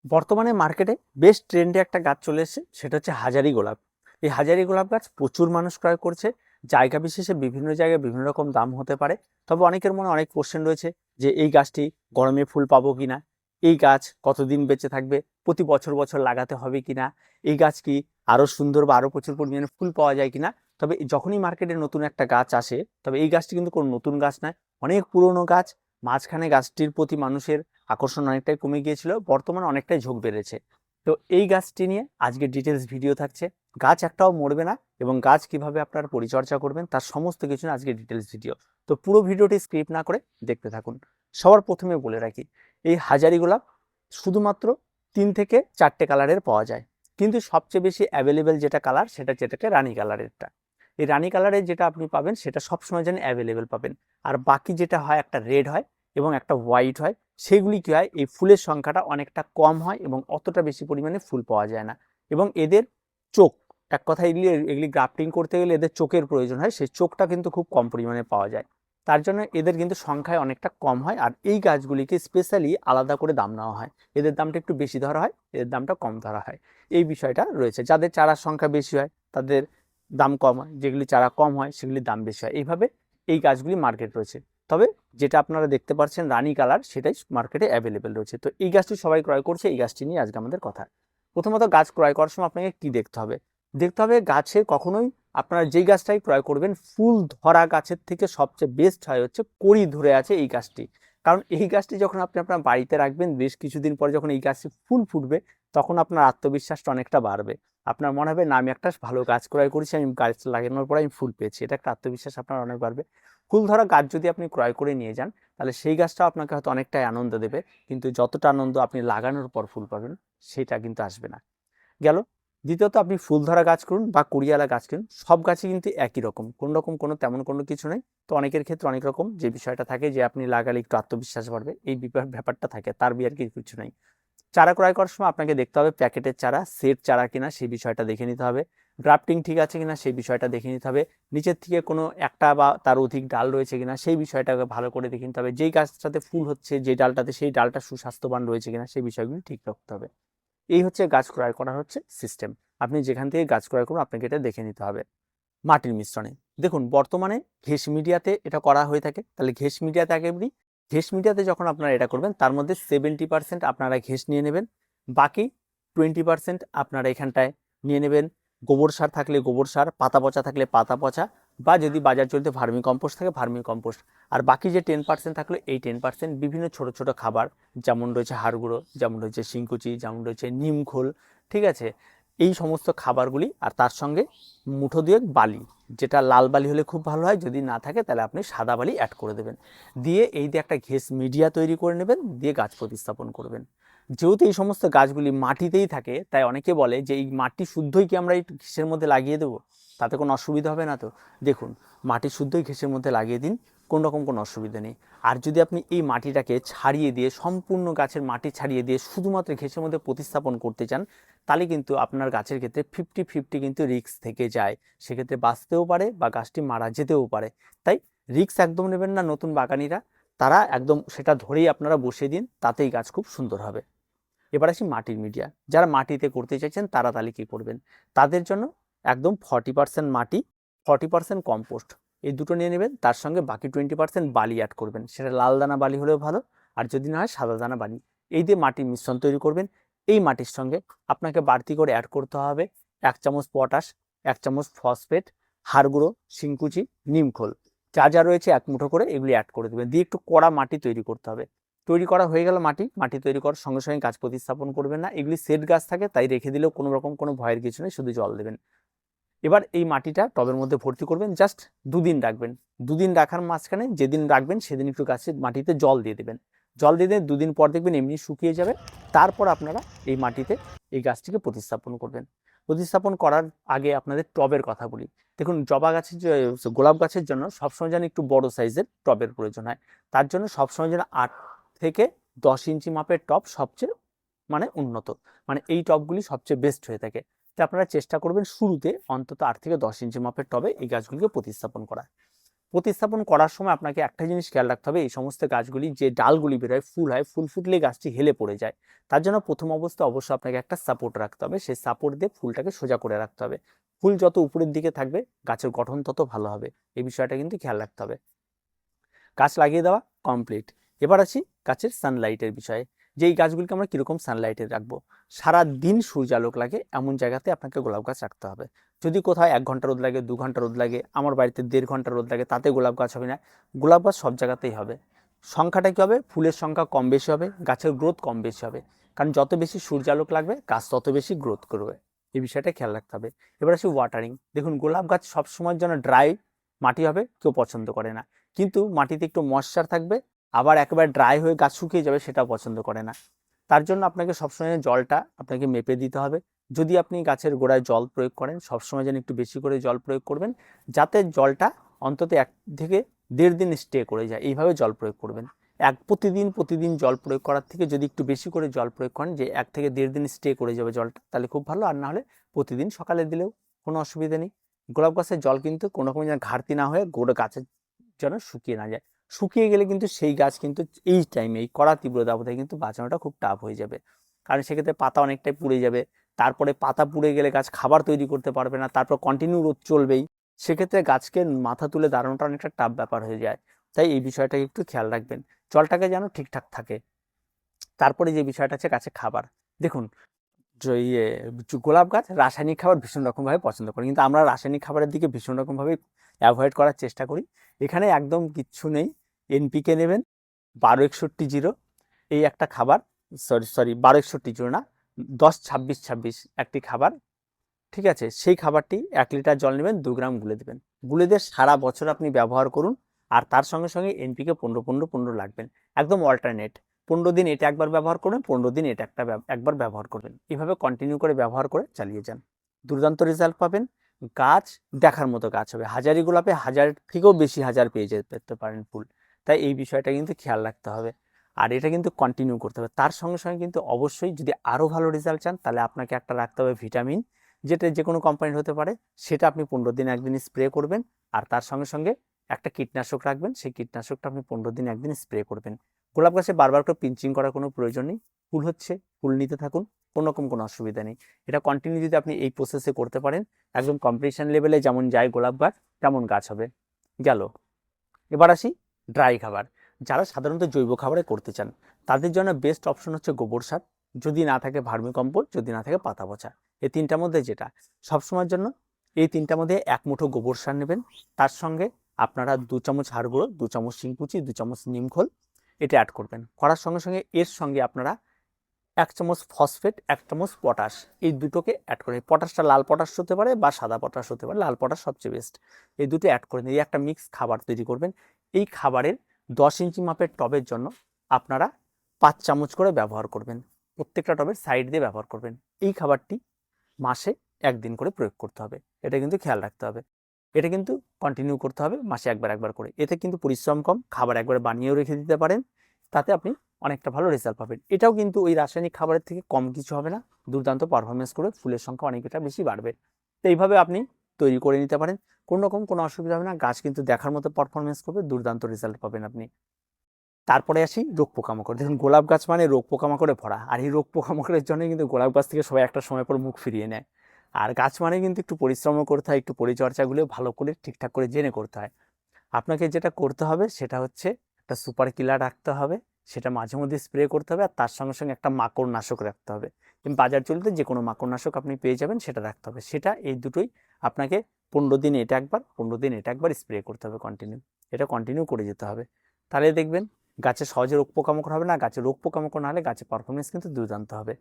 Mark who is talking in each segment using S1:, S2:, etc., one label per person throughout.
S1: বর্তমানে মার্কেটে বেশ ট্রেন্ডে একটা গাছ চলে এসেছে, সেটা হচ্ছে হাজারি গোলাপ। এই হাজারি গোলাপ গাছ প্রচুর মানুষ ক্রয় করছে। জায়গা বিশেষে বিভিন্ন জায়গায় বিভিন্ন রকম দাম হতে পারে। তবে অনেকের মনে অনেক কোশ্চেন রয়েছে যে এই গাছটি গরমে ফুল পাবো কিনা, এই গাছ কতদিন বেঁচে থাকবে, প্রতি বছর বছর লাগাতে হবে কিনা, এই গাছ কি আরো সুন্দর বা আরো প্রচুর পরিমাণে ফুল পাওয়া যায় কিনা। তবে যখনই মার্কেটে নতুন একটা গাছ আসে, তবে এই গাছটি কিন্তু কোনো নতুন গাছ নয়, অনেক পুরনো গাছ। মাঝখানে গাছটির প্রতি মানুষের আকর্ষণ অনেকটাই কমে গিয়েছিল, বর্তমানে অনেকটাই ঝোঁক বেড়েছে। তো এই গাছটি নিয়ে আজকে ডিটেলস ভিডিও থাকছে। গাছ একটাও মরবে না এবং গাছ কিভাবে আপনারা পরিচর্যা করবেন তার সমস্ত কিছু নিয়ে আজকে ডিটেলস ভিডিও। তো পুরো ভিডিওটি স্ক্রিপ্ট না করে দেখতে থাকুন। সবার প্রথমে বলে রাখি, এই হাজারি গোলাপ শুধুমাত্র 3 থেকে 4টে কালারের পাওয়া যায়, কিন্তু সবচেয়ে বেশি অ্যাভেলেবেল যেটা কালার সেটা যেটাকে রানী কালারেরটা। এই রানী কালারের যেটা আপনি পাবেন সেটা সবসময় যেন অ্যাভেলেবেল পাবেন। আর বাকি যেটা হয়, একটা রেড হয় এবং একটা হোয়াইট হয়, সেগুলি কী হয়, এই ফুলের সংখ্যাটা অনেকটা কম হয় এবং অতটা বেশি পরিমাণে ফুল পাওয়া যায় না। এবং এদের চোখ, এক কথা এগুলি গ্রাফটিং করতে গেলে এদের চোখের প্রয়োজন হয়, সেই চোখটা কিন্তু খুব কম পরিমাণে পাওয়া যায়। তার জন্য এদের কিন্তু সংখ্যায় অনেকটা কম হয়। আর এই গাছগুলিকে স্পেশালি আলাদা করে দাম নেওয়া হয়, এদের দামটা একটু বেশি ধরা হয়, এদের দামটা কম ধরা হয়। এই বিষয়টা রয়েছে। যাদের চারার সংখ্যা বেশি হয় তাদের দাম কম হয়, যেগুলি চারা কম হয় সেগুলির দাম বেশি হয়। এইভাবে এই গাছগুলি মার্কেট রয়েছে। তবে যেটা আপনারা দেখতে পাচ্ছেন রানী কালার, সেটাই মার্কেটে অ্যাভেলেবেল রয়েছে। তো এই গাছটি সবাই ক্রয় করছে, এই গাছটি নিয়ে আজকে আমাদের কথা। প্রথমত গাছ ক্রয় করার সময় আপনাকে কি দেখতে হবে? দেখতে হবে গাছের কখনোই আপনারা যেই গাছটাই ক্রয় করবেন, ফুল ধরা গাছের থেকে সবচেয়ে বেস্ট হয় হচ্ছে কড়ি ধরে আছে এই গাছটি। কারণ এই গাছটি যখন আপনি আপনার বাড়িতে রাখবেন, বেশ কিছুদিন পরে যখন এই গাছটি ফুল ফুটবে, তখন আপনার আত্মবিশ্বাসটা অনেকটা বাড়বে। আপনার মনে হবে না, আমি একটা ভালো গাছ ক্রয় করেছি, আমি গাছ লাগানোর পরে আমি ফুল পেয়েছি, এটা একটা আত্মবিশ্বাস আপনার অনেক বাড়বে। ফুল ধরা গাছ যদি আপনি ক্রয় করে নিয়ে যান, তাহলে সেই গাছটাও আপনাকে হয়তো অনেকটাই আনন্দ দেবে, কিন্তু যতটা আনন্দ আপনি লাগানোর পর ফুল পাবেন সেটা কিন্তু আসবে না। গেল। দ্বিতীয়ত, আপনি ফুল ধরা গাছ করুন বা কুড়িয়ালা গাছ করুন, সব গাছই কিন্তু একই রকম, কোনো তেমন কোনো কিছু নেই। তো অনেকের ক্ষেত্রে অনেক রকম যে বিষয়টা থাকে যে আপনি লাগালে একটু আত্মবিশ্বাস বাড়বে, এই ব্যাপারটা থাকে, তার বিয়ার কিছু নেই। চারা ক্রয় করার সময় আপনাকে দেখতে হবে প্যাকেটের চারা সেট চারা কিনা, সেই বিষয়টা দেখে নিতে হবে। গ্রাফটিং ঠিক আছে কিনা সেই বিষয়টা দেখে নিতে হবে। নিচের থেকে কোনো একটা বা তার অধিক ডাল রয়েছে কিনা সেই বিষয়টাকে ভালো করে দেখে নিতে হবে। যেই গাছটাতে ফুল হচ্ছে যে ডালটাতে, সেই ডালটা সুস্বাস্থ্যবান রয়েছে কিনা সেই বিষয়গুলি ঠিক রাখতে হবে। এই হচ্ছে গাছ ক্রয় করার হচ্ছে সিস্টেম। আপনি যেখান থেকে গাছ ক্রয় করুন আপনাকে এটা দেখে নিতে হবে। মাটির মিশ্রণে দেখুন, বর্তমানে ঘেঁষ মিডিয়াতে এটা করা হয়ে থাকে। তাহলে ঘেঁষ মিডিয়াতে আগে বলি, ঘেঁষ মিডিয়াতে যখন আপনারা এটা করবেন, তার মধ্যে 70% আপনারা ঘেঁষ নিয়ে নেবেন, বাকি 20% আপনারা এখানটায় নিয়ে নেবেন গোবর সার থাকলে গোবর সার, পাতা পচা থাকলে পাতা পচা, বা যদি বাজার চলতে ভার্মি কম্পোস্ট থাকে ভার্মি কম্পোস্ট। আর বাকি যে 10% থাকলো, এই 10% বিভিন্ন ছোট ছোট খাবার, যেমন রয়েছে হাড় গুঁড়ো, যেমন রয়েছে শিংকুচি, যেমন রয়েছে নিমখোল, ঠিক আছে, এই সমস্ত খাবারগুলি। আর তার সঙ্গে মুঠো দিয়ে বালি, যেটা লাল বালি হলে খুব ভালো হয়, যদি না থাকে তাহলে আপনি সাদা বালি অ্যাড করে দেবেন। দিয়ে এই দিয়ে একটা ঘেঁষ মিডিয়া তৈরি করে নেবেন, দিয়ে গাছ প্রতিস্থাপন করবেন। যেহেতু এই সমস্ত গাছগুলি মাটিতেই থাকে, তাই অনেকে বলে যে এই মাটি শুদ্ধই কি আমরা এই ঘেঁষের মধ্যে লাগিয়ে দেবো, তাতে কোনো অসুবিধা হবে না তো? দেখুন, মাটি শুদ্ধই ঘেঁষের মধ্যে লাগিয়ে দিন, কোনো রকম কোনো অসুবিধা নেই। আর যদি আপনি এই মাটিটাকে ছাড়িয়ে দিয়ে, সম্পূর্ণ গাছের মাটি ছাড়িয়ে দিয়ে শুধুমাত্র ঘেঁষের মধ্যে প্রতিস্থাপন করতে চান, তাহলে কিন্তু আপনার গাছের ক্ষেত্রে 50-50 কিন্তু রিস্ক থেকে যায়। সেক্ষেত্রে বাঁচতেও পারে বা গাছটি মারা যেতেও পারে। তাই রিস্ক একদম নেবেন না নতুন বাগানিরা, তারা একদম সেটা ধরেই আপনারা বসিয়ে দিন, তাতেই গাছ খুব সুন্দর হবে। এবার আসি মাটির মিডিয়া। যারা মাটিতে করতে চাইছেন তারা তাহলে কী করবেন? তাদের জন্য একদম 40% মাটি, 40% কম্পোস্ট, এই দুটো নিয়ে নেবেন। তার সঙ্গে বাকি 20% বালি অ্যাড করবেন, সেটা লাল দানা বালি হলেও ভালো, আর যদি না হয় সাদা দানা বালি। এই দিয়ে মাটির মিশ্রণ তৈরি করবেন। এই মাটির সঙ্গে আপনাকে বাড়তি করে অ্যাড করতে হবে 1 চামচ পটাশ, 1 চামচ ফসফেট, হাড় গুঁড়ো, শিংকুচি, নিমখোল, যা যা রয়েছে 1 মুঠো করে এগুলি অ্যাড করে দেবেন, দিয়ে একটু কড়া মাটি তৈরি করতে হবে। তৈরি করা হয়ে গেল মাটি তৈরি করার সঙ্গে সঙ্গে গাছ প্রতিস্থাপন করবেন না, এগুলি সেট গাছ থাকে, তাই রেখে দিলেও কোনো রকম কোনো ভয়ের কিছু নেই, শুধু জল দেবেন। এবার এই মাটিটা টবের মধ্যে ভর্তি করবেন, জাস্ট 2 দিন রাখবেন। 2 দিন রাখার মাঝখানে যেদিন রাখবেন সেদিন একটু গাছের মাটিতে জল দিয়ে দেবেন। জল দিয়ে 2 দিন পর দেখবেন এমনি শুকিয়ে যাবে। তারপর আপনারা এই মাটিতে এই গাছটিকে প্রতিস্থাপন করবেন। প্রতিস্থাপন করার আগে আপনাদের টবের কথা বলি। দেখুন, জবা গাছের গোলাপ গাছের জন্য সবসময় যেন একটু বড় সাইজের টবের প্রয়োজন হয়। তার জন্য সবসময় যেন 8 থেকে 10 ইঞ্চি মাপের টব সবচেয়ে উন্নত, এই টবগুলি সবচেয়ে বেস্ট হয়ে থাকে। তো আপনারা চেষ্টা করবেন শুরুতে অন্তত 8 থেকে 10 ইঞ্চি মাপের টবে এই গাছগুলিকে প্রতিস্থাপন করা। প্রতিস্থাপন করার সময় আপনাকে একটা জিনিস খেয়াল রাখতে হবে, এই সমস্ত গাছগুলি যে ডালগুলি বেরোয়, ফুল হয়, ফুল ফুটলে গাছটি হেলে পড়ে যায়। তার জন্য প্রথম অবস্থা অবশ্যই আপনাকে একটা সাপোর্ট রাখতে হবে, সেই সাপোর্ট দিয়ে ফুলটাকে সোজা করে রাখতে হবে। ফুল যত উপরের দিকে থাকবে গাছের গঠন তত ভালো হবে, এই বিষয়টা কিন্তু খেয়াল রাখতে হবে। গাছ লাগিয়ে দেওয়া কমপ্লিট। এবার আসি গাছের সানলাইটের বিষয়ে, যে এই গাছগুলিকে আমরা কীরকম সানলাইটে রাখবো। সারা দিন সূর্যালোক লাগে এমন জায়গাতে আপনাকে গোলাপ গাছ রাখতে হবে। যদি কোথাও 1 ঘন্টা রোদ লাগে, 2 ঘন্টা রোদ লাগে, আমার বাড়িতে 1.5 ঘন্টা রোদ লাগে, তাতে গোলাপ গাছ হবে না। গোলাপ গাছ সব জায়গাতেই হবে। সংখ্যাটা কী হবে, ফুলের সংখ্যা কম বেশি হবে, গাছের গ্রোথ কম বেশি হবে, কারণ যত বেশি সূর্যালোক লাগবে গাছ তত বেশি গ্রোথ করবে, এই বিষয়টা খেয়াল রাখতে হবে। এবার আসি ওয়াটারিং। দেখুন, গোলাপ গাছ সবসময়ের জন্য ড্রাই মাটি হবে কেউ পছন্দ করে না, কিন্তু মাটিতে একটু ময়েশ্চার থাকবে, আবার একেবারে ড্রাই হয়ে গাছ শুকিয়ে যাবে সেটাও পছন্দ করে না। তার জন্য আপনাকে সবসময় জলটা আপনাকে মেপে দিতে হবে। যদি আপনি গাছের গোড়ায় জল প্রয়োগ করেন, সবসময় যেন একটু বেশি করে জল প্রয়োগ করবেন, যাতে জলটা অন্তত 1 থেকে 1.5 দিন স্টে করে যায়, এইভাবে জল প্রয়োগ করবেন। প্রতিদিন জল প্রয়োগ করার থেকে যদি একটু বেশি করে জল প্রয়োগ করেন, যে 1 থেকে 1.5 দিন স্টে করে যাবে জলটা, তাহলে খুব ভালো। আর না হলে প্রতিদিন সকালে দিলেও কোনো অসুবিধা নেই। গোলাপ গাছের জল কিন্তু কোনো রকম যেন ঘাটতি না হয়ে গোড়া গাছের যেন শুকিয়ে না যায়। শুকিয়ে গেলে কিন্তু সেই গাছ কিন্তু এই টাইমে, এই কড়া তীব্র দাবদাহে কিন্তু বাঁচানোটা খুব টাফ হয়ে যাবে, কারণ সেক্ষেত্রে পাতা অনেকটাই পুড়ে যাবে। তারপরে পাতা পুড়ে গেলে গাছ খাবার তৈরি করতে পারবে না, তারপর কন্টিনিউ রোদ চলবেই, সেক্ষেত্রে গাছকে মাথা তুলে দাঁড়ানোটা অনেকটা টাফ ব্যাপার হয়ে যায়। তাই এই বিষয়টাকে একটু খেয়াল রাখবেন, জলটাকে যেন ঠিকঠাক থাকে। তারপরে যে বিষয়টা আছে গাছের খাবার। দেখুন, ইয়ে গোলাপ গাছ রাসায়নিক খাবার ভীষণ রকমভাবে পছন্দ করে, কিন্তু আমরা রাসায়নিক খাবারের দিকে ভীষণ রকমভাবে অ্যাভয়েড করার চেষ্টা করি। এখানে একদম কিচ্ছু নেই। এনপিকে নেবেন 12-61-0, এই একটা খাবার, সরি 12-61-0 না, 10-26-26 একটি খাবার, ঠিক আছে। সেই খাবারটি 1 লিটার জল নেবেন, 2 গ্রাম গুলে দেবেন, গুলে দিয়ে সারা বছর আপনি ব্যবহার করুন। আর তার সঙ্গে সঙ্গে এনপিকে 15-15-15 লাগবেন, একদম অল্টারনেট। 15 দিন এটা একবার ব্যবহার করবেন, 15 দিন এটা একবার ব্যবহার করবেন, এভাবে কন্টিনিউ করে ব্যবহার করে চালিয়ে যান, দুর্দান্ত রেজাল্ট পাবেন। গাছ দেখার মতো গাছ হবে, হাজারি গোলাপে 1000 থেকেও বেশি হাজার পেয়ে যেতে পারেন ফুল। তাই এই বিষয়টা কিন্তু খেয়াল রাখতে হবে, আর এটা কিন্তু কন্টিনিউ করতে হবে। তার সঙ্গে সঙ্গে কিন্তু অবশ্যই যদি আরও ভালো রেজাল্ট চান, তাহলে আপনাকে একটা রাখতে হবে ভিটামিন, যেটা যে কোনো কোম্পানির হতে পারে, সেটা আপনি 15 দিন একদিন স্প্রে করবেন। আর তার সঙ্গে সঙ্গে একটা কীটনাশক রাখবেন, সেই কীটনাশকটা আপনি 15 দিন একদিন স্প্রে করবেন। গোলাপ গাছে বারবার করে পিঞ্চিং করার কোনো প্রয়োজন নেই, ফুল হচ্ছে, ফুল নিতে থাকুন, কোনো অসুবিধা নেই। এটা কন্টিনিউ যদি আপনি এই প্রসেসে করতে পারেন, একদম কম্পিটিশন লেভেলে যেমন যায় গোলাপ গাছ, তেমন গাছ হবে। গেল। এবার আসি ড্রাই খাবার। যারা সাধারণত জৈব খাবারে করতে চান, তাদের জন্য বেস্ট অপশন হচ্ছে গোবর সার, যদি না থাকে ভার্মি কম্পোস্ট, যদি না থাকে পাতা পচা, এই 3টার মধ্যে যেটা সবসময়ের জন্য। এই 3টার মধ্যে 1 মুঠো গোবর সার নেবেন, তার সঙ্গে আপনারা 2 চামচ হাড় গুঁড়ো, 2 চামচ শিংকুচি, 2 চামচ নিমখোল, এটা অ্যাড করবেন। করার সঙ্গে সঙ্গে এর সঙ্গে আপনারা 1 চামচ ফসফেট, 1 চামচ পটাশ, এই দুটোকে অ্যাড করে, পটাশটা লাল পটাশ হতে পারে বা সাদা পটাশ হতে পারে, লাল পটাশ সবচেয়ে বেস্ট। এই দুটো অ্যাড করে দিয়ে একটা মিক্স খাবার তৈরি করবেন। এই খাবারের 10 ইঞ্চি মাপের টবের জন্য আপনারা 5 চামচ করে ব্যবহার করবেন, প্রত্যেকটা টবের সাইড দিয়ে ব্যবহার করবেন। এই খাবারটি মাসে 1 দিন করে প্রয়োগ করতে হবে, এটা কিন্তু খেয়াল রাখতে হবে। এটা কিন্তু কন্টিনিউ করতে হবে মাসে একবার করে। এতে কিন্তু পরিশ্রম কম, খাবার একবার বানিয়েও রেখে দিতে পারেন, তাতে আপনি অনেকটা ভালো রেজাল্ট পাবেন। এটাও কিন্তু ওই রাসায়নিক খাবারের থেকে কম কিছু হবে না, দুর্দান্ত পারফরমেন্স করে ফুলের সংখ্যা অনেকটা বেশি বাড়বে। তো এইভাবে আপনি তৈরি করে নিতে পারেন, কোনো অসুবিধা হবে না, গাছ কিন্তু দেখার মতো পারফরমেন্স করবে, দুর্দান্ত রেজাল্ট পাবেন আপনি। তারপরে আসি রোগ পোকামাকড়। দেখুন, গোলাপ গাছ মানে রোগ পোকামাকড়ে ভরা, আর এই রোগ পোকামাকড়ের জন্যই কিন্তু গোলাপ গাছ থেকে সবাই একটা সময় পর মুখ ফিরিয়ে নেয়। আর গাছ মানে কিন্তু একটু পরিশ্রমও করতে হয়, একটু পরিচর্যাগুলো ভালো করে ঠিকঠাক করে জেনে করতে হয়। আপনাকে যেটা করতে হবে সেটা হচ্ছে একটা সুপার কিলার রাখতে হবে, সেটা মাঝে মধ্যে স্প্রে করতে হবে, আর তার সঙ্গে সঙ্গে একটা মাকড়নাশক রাখতে হবে। বাজার চলতে যে কোনো মাকড়নাশক আপনি পেয়ে যাবেন, সেটা রাখতে হবে। সেটা এই দুটোই আপনাকে 15 দিন এটা একবার, 15 দিন এটা একবার স্প্রে করতে হবে কন্টিনিউ। এটা কন্টিনিউ করে যেতে হবে, তাহলে দেখবেন গাছে সহজে রোগ পোকামাকড় হবে না। গাছে রোগ পোকামাকড় না হলে গাছের পারফরমেন্স কিন্তু দুর্দান্ত হবে,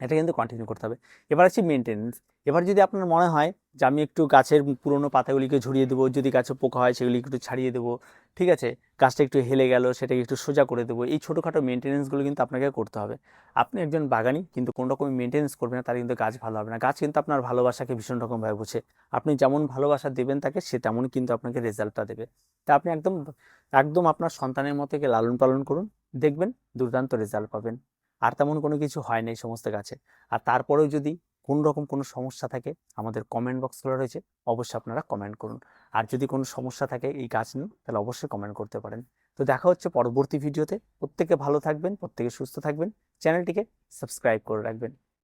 S1: এটা কিন্তু কন্টিনিউ করতে হবে। এবার আসি মেনটেন্স। এবার যদি আপনার মনে হয় যে আমি একটু গাছের পুরোনো পাতাগুলিকে ঝরিয়ে দেবো, যদি গাছে পোকা হয় সেগুলি একটু ছাড়িয়ে দেবো, ঠিক আছে, গাছটা একটু হেলে গেল সেটাকে একটু সোজা করে দেবো, এই ছোটোখাটো মেনটেন্যান্সগুলো কিন্তু আপনাকে করতে হবে। আপনি একজন বাগানি কিন্তু কোনো রকম মেনটেন্যান্স করবেন না, তার কিন্তু গাছ ভালো হবে না। গাছ কিন্তু আপনার ভালোবাসাকে ভীষণ রকমভাবে বোঝে, আপনি যেমন ভালোবাসা দেবেন তাকে, সে তেমনই কিন্তু আপনাকে রেজাল্টটা দেবে। তা আপনি একদম একদম আপনার সন্তানের মতোকে লালন পালন করুন, দেখবেন দুর্দান্ত রেজাল্ট পাবেন। আর তেমন কোনো কিছু হয় না এই সমস্ত গাছে। আর তারপরেও যদি কোন রকম কোনো সমস্যা থাকে আমাদের কমেন্ট বক্স খোলা রয়েছে, অবশ্যই আপনারা কমেন্ট করুন। আর যদি কোনো সমস্যা থাকে এই গাছ নিয়ে তাহলে অবশ্যই কমেন্ট করতে পারেন। তো দেখা হচ্ছে পরবর্তী ভিডিওতে। প্রত্যেকে ভালো থাকবেন, প্রত্যেকে সুস্থ থাকবেন, চ্যানেলটিকে সাবস্ক্রাইব করে রাখবেন।